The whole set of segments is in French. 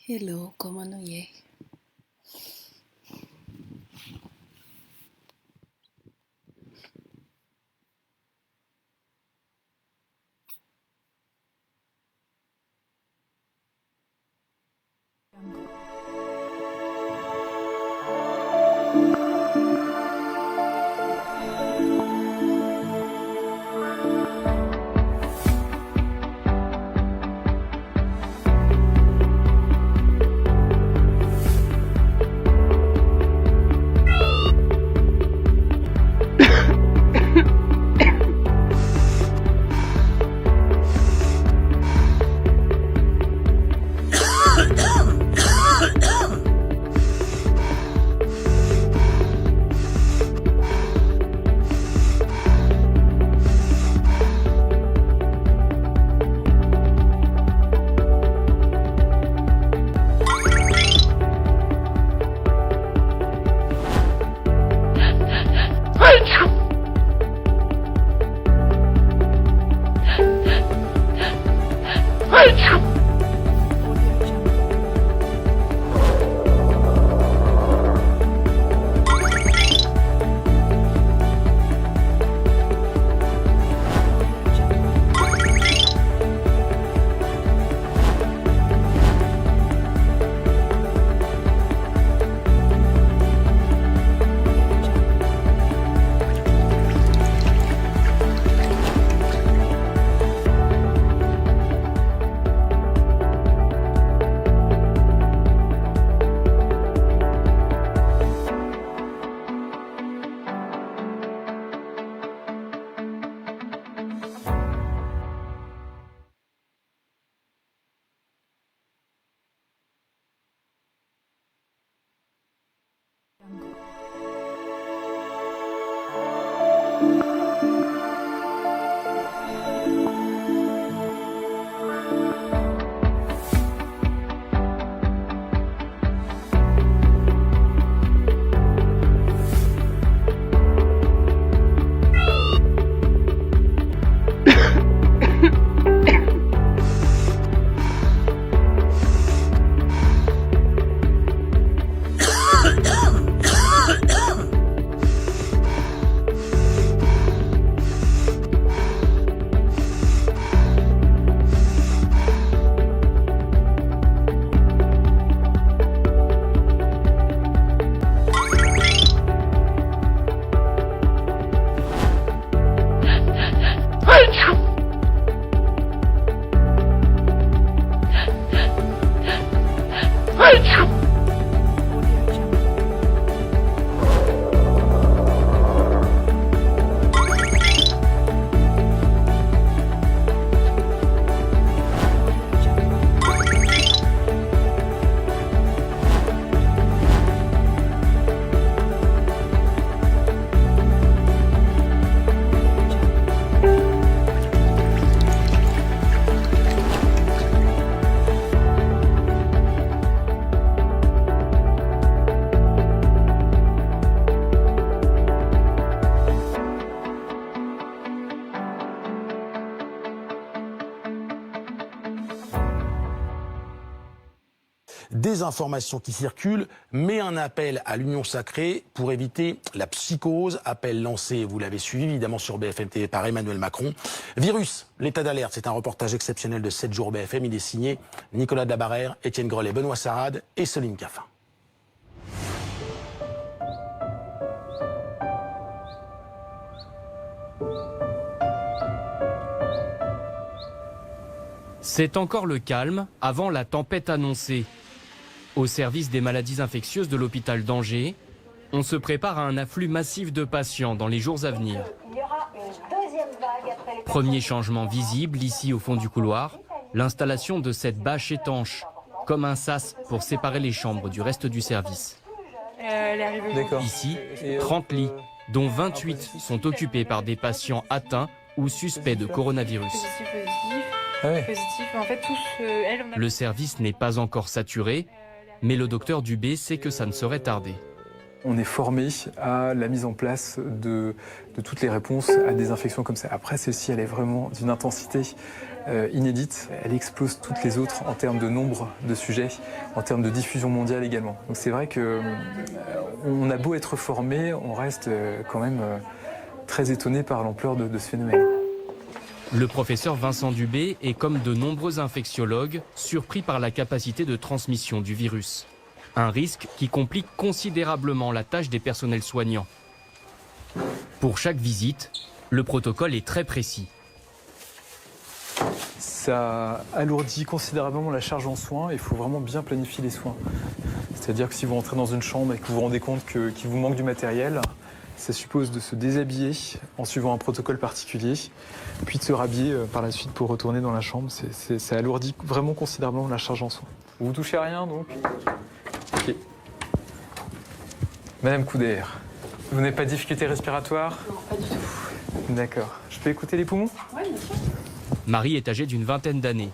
Hello, comment nous y est? Des informations qui circulent, mais un appel à l'union sacrée pour éviter la psychose. Appel lancé, vous l'avez suivi évidemment sur BFM TV par Emmanuel Macron. Virus, l'état d'alerte, c'est un reportage exceptionnel de 7 jours BFM. Il est signé Nicolas Dabarère, Étienne Grelet, Benoît Sarrade et Céline Caffin. C'est encore le calme avant la tempête annoncée. Au service des maladies infectieuses de l'hôpital d'Angers, on se prépare à un afflux massif de patients dans les jours à venir. Premier changement visible ici au fond du couloir, l'installation de cette bâche étanche, comme un sas pour séparer les chambres du reste du service. Ici, 30 lits, dont 28 sont occupés par des patients atteints ou suspects de coronavirus. Le service n'est pas encore saturé, mais le docteur Dubé sait que ça ne saurait tarder. On est formé à la mise en place de toutes les réponses à des infections comme ça. Après, celle-ci, elle est vraiment d'une intensité inédite. Elle explose toutes les autres en termes de nombre de sujets, en termes de diffusion mondiale également. Donc c'est vrai qu'on a beau être formé, on reste quand même très étonné par l'ampleur de ce phénomène. Le professeur Vincent Dubé est, comme de nombreux infectiologues, surpris par la capacité de transmission du virus. Un risque qui complique considérablement la tâche des personnels soignants. Pour chaque visite, le protocole est très précis. Ça alourdit considérablement la charge en soins. Il faut vraiment bien planifier les soins. C'est-à-dire que si vous rentrez dans une chambre et que vous vous rendez compte qu'il vous manque du matériel, ça suppose de se déshabiller en suivant un protocole particulier, puis de se rhabiller par la suite pour retourner dans la chambre. Ça alourdit vraiment considérablement la charge en soins. Vous touchez à rien donc? Ok. Madame Couder, vous n'avez pas de difficulté respiratoire? Non, pas du tout. D'accord. Je peux écouter les poumons? Oui, bien sûr. Marie est âgée d'une vingtaine d'années.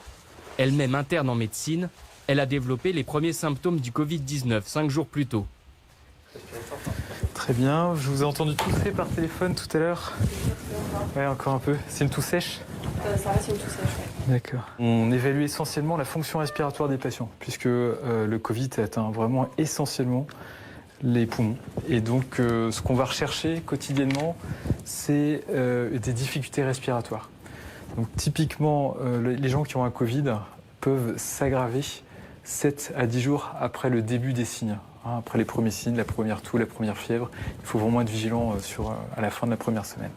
Elle-même interne en médecine, elle a développé les premiers symptômes du Covid-19 5 jours plus tôt. Très bien. Je vous ai entendu tousser par téléphone tout à l'heure. Oui, encore un peu. C'est une toux sèche? Ça reste une toux sèche, oui. D'accord. On évalue essentiellement la fonction respiratoire des patients, puisque le Covid atteint vraiment essentiellement les poumons. Et donc, ce qu'on va rechercher quotidiennement, c'est des difficultés respiratoires. Donc, typiquement, les gens qui ont un Covid peuvent s'aggraver 7 à 10 jours après le début des signes. Après les premiers signes, la première toux, la première fièvre. Il faut vraiment être vigilant à la fin de la première semaine.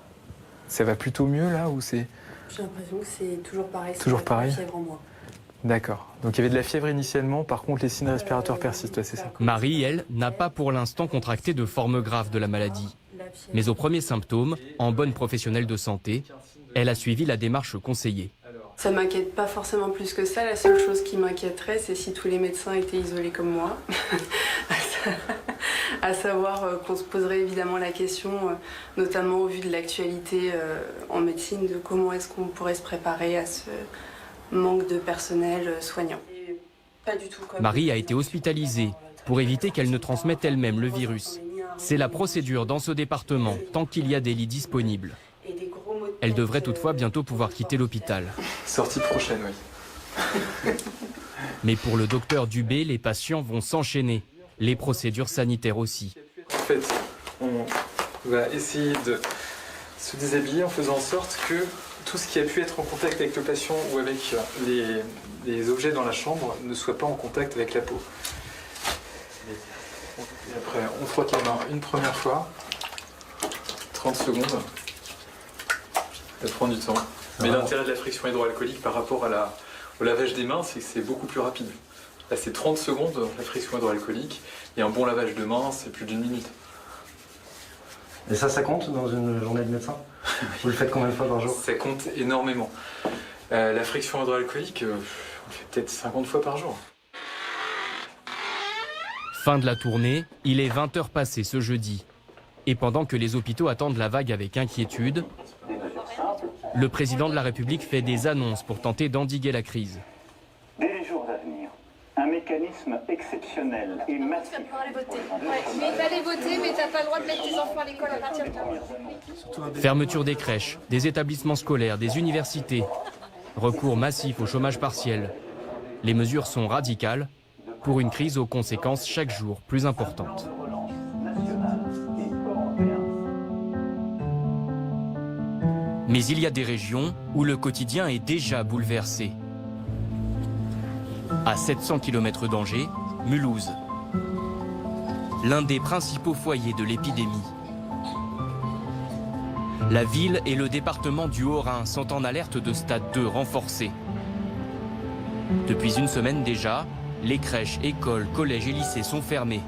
Ça va plutôt mieux là ou c'est... J'ai l'impression que c'est toujours pareil. Toujours pareil. La fièvre en moins. D'accord. Donc il y avait de la fièvre initialement, par contre les signes respiratoires persistent, c'est ça? Marie, elle, n'a pas pour l'instant contracté de forme grave de la maladie. Mais aux premiers symptômes, en bonne professionnelle de santé, elle a suivi la démarche conseillée. Ça ne m'inquiète pas forcément plus que ça. La seule chose qui m'inquiéterait, c'est si tous les médecins étaient isolés comme moi. À savoir qu'on se poserait évidemment la question, notamment au vu de l'actualité en médecine, de comment est-ce qu'on pourrait se préparer à ce manque de personnel soignant. Pas du tout comme... Marie a été hospitalisée pour éviter qu'elle ne transmette elle-même le virus. C'est la procédure dans ce département, tant qu'il y a des lits disponibles. Elle devrait toutefois bientôt pouvoir quitter l'hôpital. Sortie prochaine, oui. Mais pour le docteur Dubé, les patients vont s'enchaîner. Les procédures sanitaires aussi. En fait, on va essayer de se déshabiller en faisant en sorte que tout ce qui a pu être en contact avec le patient ou avec les objets dans la chambre ne soit pas en contact avec la peau. Et après, on frotte les mains une première fois, 30 secondes. Ça prend du temps. Mais l'intérêt de la friction hydroalcoolique par rapport au lavage des mains, c'est que c'est beaucoup plus rapide. Là, c'est 30 secondes, la friction hydroalcoolique, et un bon lavage de mains, c'est plus d'1 minute. Et ça compte dans une journée de médecin? Vous le faites combien de fois par jour? Ça compte énormément. La friction hydroalcoolique, on le fait peut-être 50 fois par jour. Fin de la tournée, il est 20h passées ce jeudi. Et pendant que les hôpitaux attendent la vague avec inquiétude, le président de la République fait des annonces pour tenter d'endiguer la crise. Dès les jours à venir, un mécanisme exceptionnel et massif. Tu vas pouvoir aller voter. Ouais, mais va aller voter, mais t'as pas le droit de mettre tes enfants à l'école à partir de 15h. Fermeture des crèches, des établissements scolaires, des universités. Recours massif au chômage partiel. Les mesures sont radicales pour une crise aux conséquences chaque jour plus importantes. Mais il y a des régions où le quotidien est déjà bouleversé. À 700 km d'Angers, Mulhouse. L'un des principaux foyers de l'épidémie. La ville et le département du Haut-Rhin sont en alerte de stade 2 renforcé. Depuis une semaine déjà, les crèches, écoles, collèges et lycées sont fermés.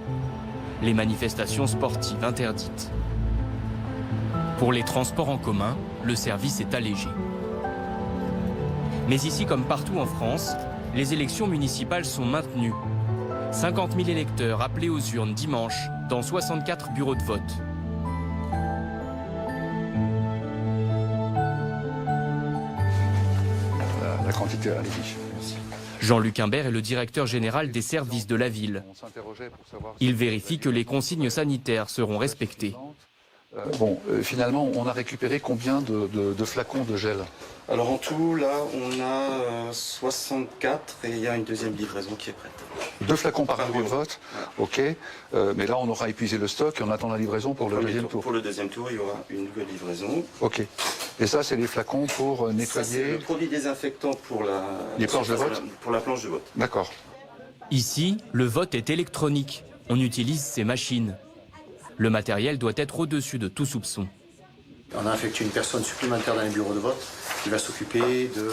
Les manifestations sportives interdites. Pour les transports en commun, le service est allégé. Mais ici, comme partout en France, les élections municipales sont maintenues. 50 000 électeurs appelés aux urnes dimanche dans 64 bureaux de vote. La quantité à l'affiche. Merci. Jean-Luc Imbert est le directeur général des services de la ville. Il vérifie que les consignes sanitaires seront respectées. Finalement, on a récupéré combien de flacons de gel? Alors en tout, là, on a 64 et il y a une deuxième livraison qui est prête. 2 flacons par bureau de vote, ok. Mais là, on aura épuisé le stock et on attend la livraison pour le deuxième tour. Pour le deuxième tour, il y aura une nouvelle livraison. Ok. Et ça, c'est les flacons pour nettoyer... Ça, c'est le produit désinfectant pour les planches de vote. Pour la planche de vote. D'accord. Ici, le vote est électronique. On utilise ces machines. Le matériel doit être au-dessus de tout soupçon. On a affecté une personne supplémentaire dans les bureaux de vote qui va s'occuper de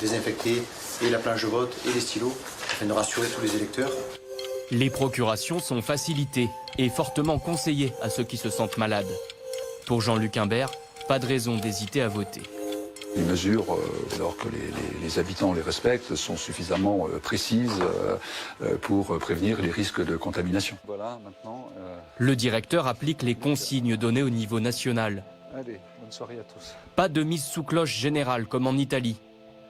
désinfecter et la planche de vote et les stylos afin de rassurer tous les électeurs. Les procurations sont facilitées et fortement conseillées à ceux qui se sentent malades. Pour Jean-Luc Imbert, pas de raison d'hésiter à voter. Les mesures, alors que les habitants les respectent, sont suffisamment précises pour prévenir les risques de contamination. Voilà, maintenant, Le directeur applique les consignes données au niveau national. Allez, bonne soirée à tous. Pas de mise sous cloche générale comme en Italie,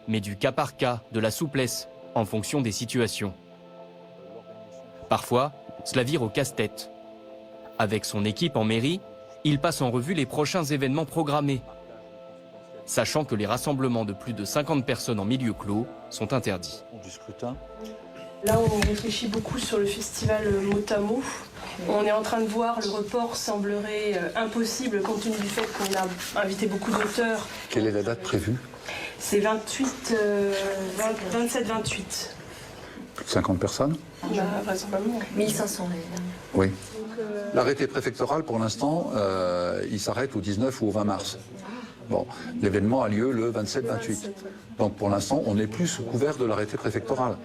mais du cas par cas, de la souplesse, en fonction des situations. Parfois, cela vire au casse-tête. Avec son équipe en mairie, il passe en revue les prochains événements programmés, sachant que les rassemblements de plus de 50 personnes en milieu clos sont interdits. Du scrutin. Là, on réfléchit beaucoup sur le festival Motamo. On est en train de voir, le report semblerait impossible compte tenu du fait qu'on a invité beaucoup d'auteurs. Quelle est la date prévue? C'est 27-28. Plus de 50 personnes? Vraisemblablement. 1500. Oui. L'arrêté préfectoral, pour l'instant, il s'arrête au 19 ou au 20 mars. Bon, l'événement a lieu le 27-28. Donc pour l'instant, on n'est plus sous couvert de l'arrêté préfectoral.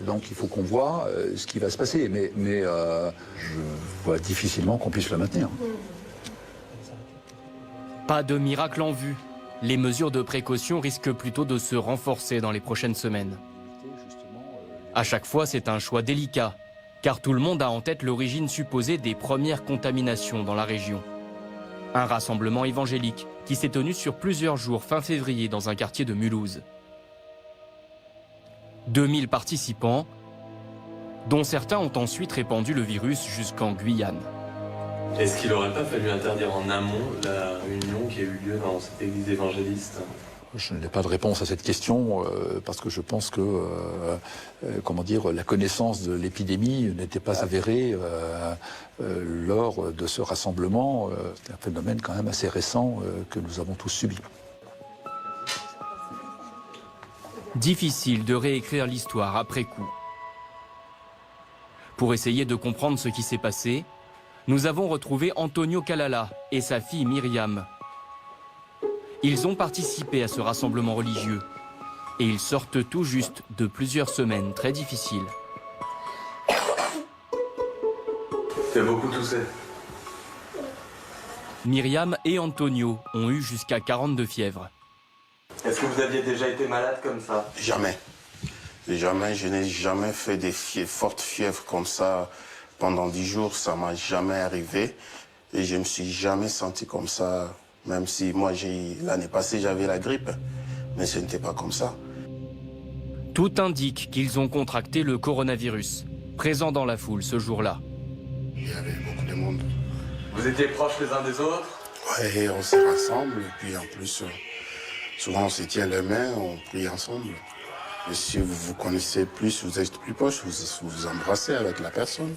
Donc il faut qu'on voit ce qui va se passer. Mais je vois difficilement qu'on puisse le maintenir. Pas de miracle en vue. Les mesures de précaution risquent plutôt de se renforcer dans les prochaines semaines. À chaque fois, c'est un choix délicat, car tout le monde a en tête l'origine supposée des premières contaminations dans la région. Un rassemblement évangélique qui s'est tenu sur plusieurs jours fin février dans un quartier de Mulhouse. 2000 participants, dont certains ont ensuite répandu le virus jusqu'en Guyane. Est-ce qu'il n'aurait pas fallu interdire en amont la réunion qui a eu lieu dans cette église évangéliste? Je n'ai pas de réponse à cette question parce que je pense que la connaissance de l'épidémie n'était pas avérée lors de ce rassemblement. C'est un phénomène quand même assez récent que nous avons tous subi. Difficile de réécrire l'histoire après coup. Pour essayer de comprendre ce qui s'est passé, nous avons retrouvé Antonio Calala et sa fille Myriam. Ils ont participé à ce rassemblement religieux et ils sortent tout juste de plusieurs semaines très difficiles. Tu as beaucoup toussé. Myriam et Antonio ont eu jusqu'à 42 fièvres. Est-ce que vous aviez déjà été malade comme ça? Jamais. Jamais, je n'ai jamais fait des fortes fièvres comme ça pendant 10 jours. Ça m'a jamais arrivé et je me suis jamais senti comme ça. Même si moi, l'année passée, j'avais la grippe, mais ce n'était pas comme ça. Tout indique qu'ils ont contracté le coronavirus, présent dans la foule ce jour-là. Il y avait beaucoup de monde. Vous étiez proches les uns des autres? Oui, on se rassemble et puis en plus, souvent on se tient les mains, on prie ensemble. Et si vous vous connaissez plus, vous êtes plus proche, vous vous embrassez avec la personne.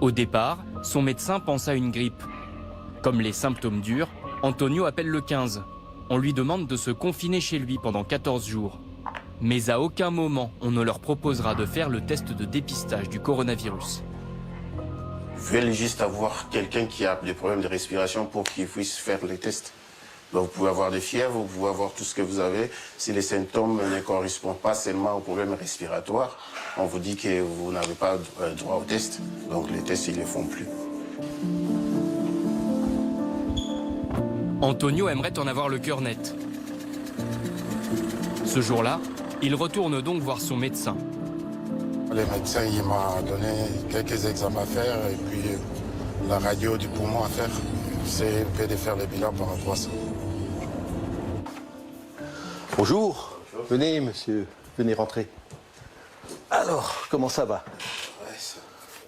Au départ, son médecin pense à une grippe. Comme les symptômes durent, Antonio appelle le 15. On lui demande de se confiner chez lui pendant 14 jours. Mais à aucun moment, on ne leur proposera de faire le test de dépistage du coronavirus. Vous veulent juste avoir quelqu'un qui a des problèmes de respiration pour qu'il puisse faire les tests. Donc vous pouvez avoir des fièvres, vous pouvez avoir tout ce que vous avez. Si les symptômes ne correspondent pas seulement aux problèmes respiratoires, on vous dit que vous n'avez pas droit au test. Donc les tests, ils ne les font plus. Antonio aimerait en avoir le cœur net. Ce jour-là, il retourne donc voir son médecin. Le médecin, il m'a donné quelques examens à faire et puis la radio du poumon à faire. C'est de faire le bilan par rapport à ça. Bonjour. Venez, monsieur. Venez rentrer. Alors, comment ça va?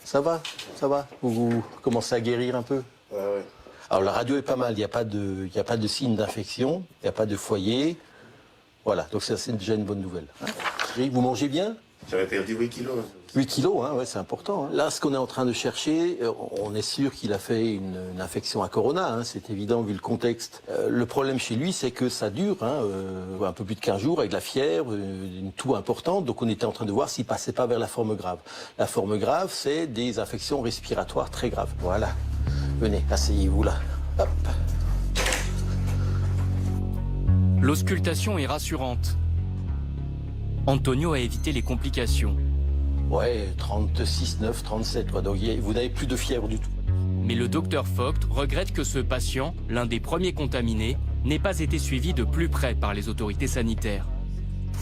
Ça va? Ça va? Vous commencez à guérir un peu? Ouais. Alors, la radio est pas mal. Il n'y a pas de signe d'infection. Il n'y a pas de foyer. Voilà. Donc, ça, c'est déjà une bonne nouvelle. Vous mangez bien? J'avais perdu 8 kilos. 8 kilos, hein, ouais, c'est important. Hein. Là, ce qu'on est en train de chercher, on est sûr qu'il a fait une infection à corona, hein, c'est évident vu le contexte. Le problème chez lui, c'est que ça dure hein, un peu plus de 15 jours avec de la fièvre, une toux importante. Donc on était en train de voir s'il passait pas vers la forme grave. La forme grave, c'est des infections respiratoires très graves. Voilà. Venez, asseyez-vous là. Hop. L'auscultation est rassurante. Antonio a évité les complications. Ouais, 36,9, 37, quoi. Donc vous n'avez plus de fièvre du tout. Mais le docteur Vogt regrette que ce patient, l'un des premiers contaminés, n'ait pas été suivi de plus près par les autorités sanitaires.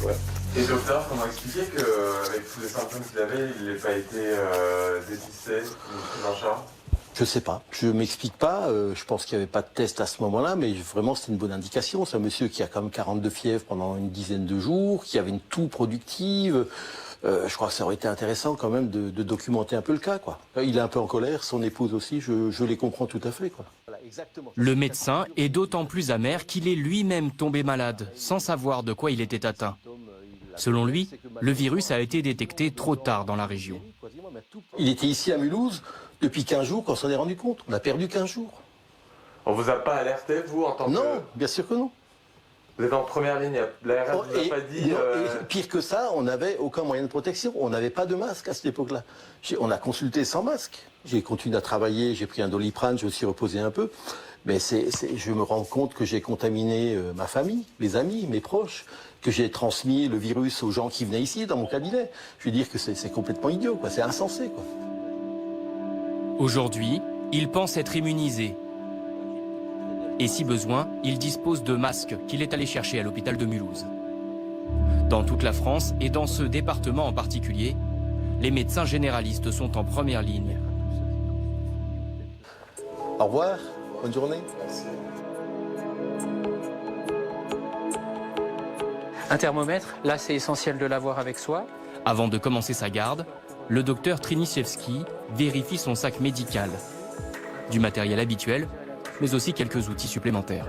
Ouais. Et le docteur, comment expliquer qu'avec tous les symptômes qu'il avait, il n'ait pas été dépisté ou pris en charge? Je sais pas, je m'explique pas, je pense qu'il n'y avait pas de test à ce moment-là, mais vraiment c'était une bonne indication. C'est un monsieur qui a quand même 42 fièvres pendant une dizaine de jours, qui avait une toux productive. Je crois que ça aurait été intéressant quand même de documenter un peu le cas, quoi. Il est un peu en colère, son épouse aussi, je les comprends tout à fait, quoi. Voilà, exactement. Le médecin est d'autant plus amer qu'il est lui-même tombé malade, sans savoir de quoi il était atteint. Selon lui, le virus a été détecté trop tard dans la région. Il était ici à Mulhouse depuis 15 jours quand on s'en est rendu compte. On a perdu 15 jours. On vous a pas alerté, vous, en tant que... Non, bien sûr que non. Vous êtes en première ligne, l'ARS vous a pas dit... Et pire que ça, on n'avait aucun moyen de protection. On n'avait pas de masque à cette époque-là. On a consulté sans masque. J'ai continué à travailler, j'ai pris un Doliprane, je me suis reposé un peu. Mais je me rends compte que j'ai contaminé ma famille, mes amis, mes proches, que j'ai transmis le virus aux gens qui venaient ici, dans mon cabinet. Je veux dire que c'est complètement idiot, quoi. C'est insensé, quoi. Aujourd'hui, il pense être immunisé. Et si besoin, il dispose de masques qu'il est allé chercher à l'hôpital de Mulhouse. Dans toute la France et dans ce département en particulier, les médecins généralistes sont en première ligne. Au revoir, bonne journée. Un thermomètre, là c'est essentiel de l'avoir avec soi. Avant de commencer sa garde, le docteur Triniszewski vérifie son sac médical. Du matériel habituel, mais aussi quelques outils supplémentaires.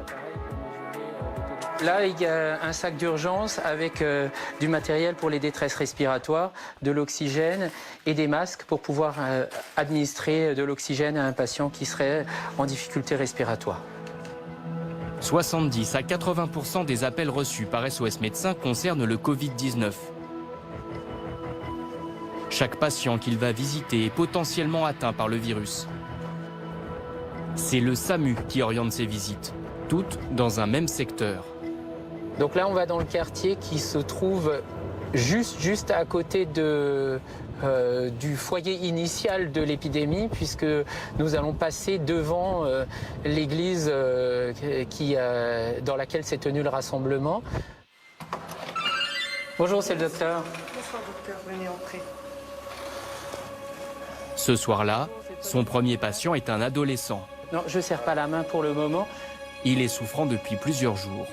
Là, il y a un sac d'urgence avec du matériel pour les détresses respiratoires, de l'oxygène et des masques pour pouvoir administrer de l'oxygène à un patient qui serait en difficulté respiratoire. 70 à 80% des appels reçus par SOS Médecins concernent le Covid-19. Chaque patient qu'il va visiter est potentiellement atteint par le virus. C'est le SAMU qui oriente ces visites, toutes dans un même secteur. Donc là, on va dans le quartier qui se trouve juste à côté du foyer initial de l'épidémie, puisque nous allons passer devant l'église dans laquelle s'est tenu le rassemblement. Bonjour, c'est le docteur. Bonsoir docteur, venez entrer. Ce soir-là, son premier patient est un adolescent. Non, je ne serre pas la main pour le moment. Il est souffrant depuis plusieurs jours.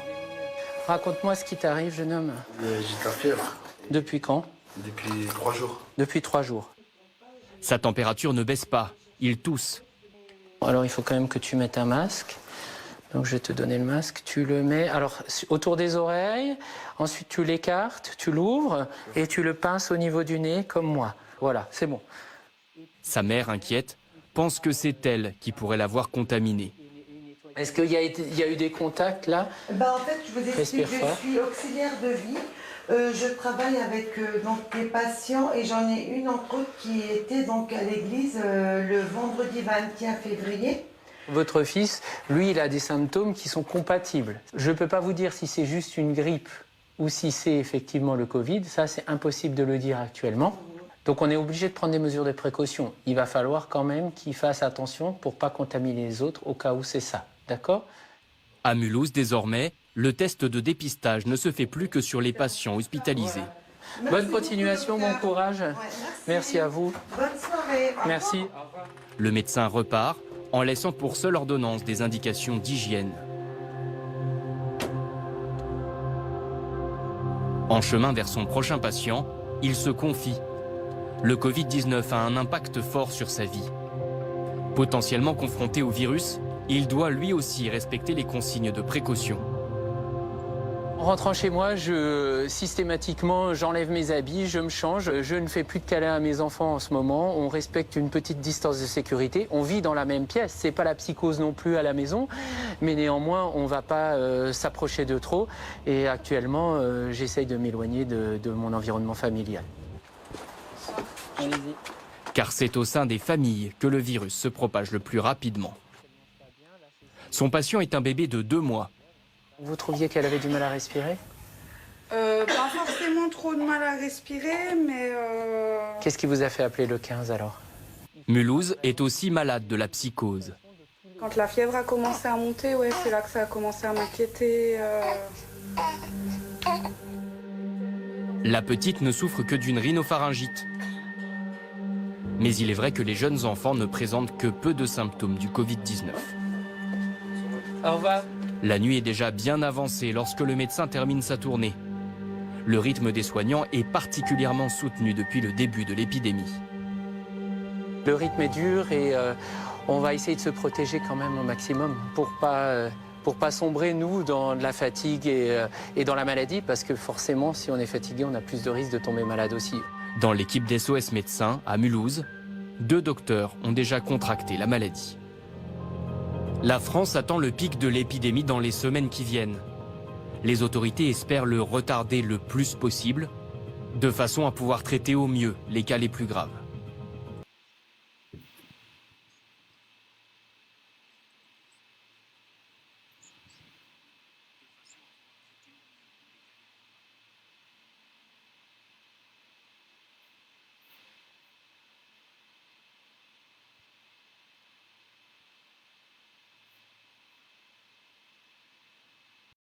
Raconte-moi ce qui t'arrive, jeune homme. J'ai de la fièvre. Depuis quand? Depuis 3 jours. Depuis 3 jours. Sa température ne baisse pas, il tousse. Alors il faut quand même que tu mettes un masque. Donc je vais te donner le masque, tu le mets alors autour des oreilles, ensuite tu l'écartes, tu l'ouvres et tu le pinces au niveau du nez comme moi. Voilà, c'est bon. Sa mère, inquiète, pense que c'est elle qui pourrait l'avoir contaminé. Est-ce qu'il y a eu des contacts là? En fait, je vous explique, je suis auxiliaire de vie. Je travaille avec des patients et j'en ai une entre autres qui était donc à l'église le vendredi 21 février. Votre fils, lui, il a des symptômes qui sont compatibles. Je ne peux pas vous dire si c'est juste une grippe ou si c'est effectivement le Covid. Ça, c'est impossible de le dire actuellement. Donc on est obligé de prendre des mesures de précaution. Il va falloir quand même qu'il fasse attention pour ne pas contaminer les autres au cas où c'est ça. D'accord? À Mulhouse, désormais, le test de dépistage ne se fait plus que sur les patients hospitalisés. Bonne continuation, bon courage. Merci à vous. Bonne soirée. Merci. Le médecin repart en laissant pour seule ordonnance des indications d'hygiène. En chemin vers son prochain patient, il se confie. Le Covid-19 a un impact fort sur sa vie. Potentiellement confronté au virus, il doit lui aussi respecter les consignes de précaution. En rentrant chez moi, systématiquement, j'enlève mes habits, je me change. Je ne fais plus de câlins à mes enfants en ce moment. On respecte une petite distance de sécurité. On vit dans la même pièce. C'est pas la psychose non plus à la maison. Mais néanmoins, on ne va pas s'approcher de trop. Et actuellement, j'essaye de m'éloigner de mon environnement familial. Allez-y. Car c'est au sein des familles que le virus se propage le plus rapidement. Son patient est un bébé de 2 mois. Vous trouviez qu'elle avait du mal à respirer? Pas forcément trop de mal à respirer, mais... Qu'est-ce qui vous a fait appeler le 15 alors? Mulhouse est aussi malade de la psychose. Quand la fièvre a commencé à monter, ouais, c'est là que ça a commencé à m'inquiéter. La petite ne souffre que d'une rhinopharyngite. Mais il est vrai que les jeunes enfants ne présentent que peu de symptômes du Covid-19. Au revoir. La nuit est déjà bien avancée lorsque le médecin termine sa tournée. Le rythme des soignants est particulièrement soutenu depuis le début de l'épidémie. Le rythme est dur et on va essayer de se protéger quand même au maximum pour pas sombrer, nous, dans la fatigue et dans la maladie, parce que forcément, si on est fatigué, on a plus de risques de tomber malade aussi. Dans l'équipe d'SOS Médecins, à Mulhouse, 2 docteurs ont déjà contracté la maladie. La France attend le pic de l'épidémie dans les semaines qui viennent. Les autorités espèrent le retarder le plus possible, de façon à pouvoir traiter au mieux les cas les plus graves.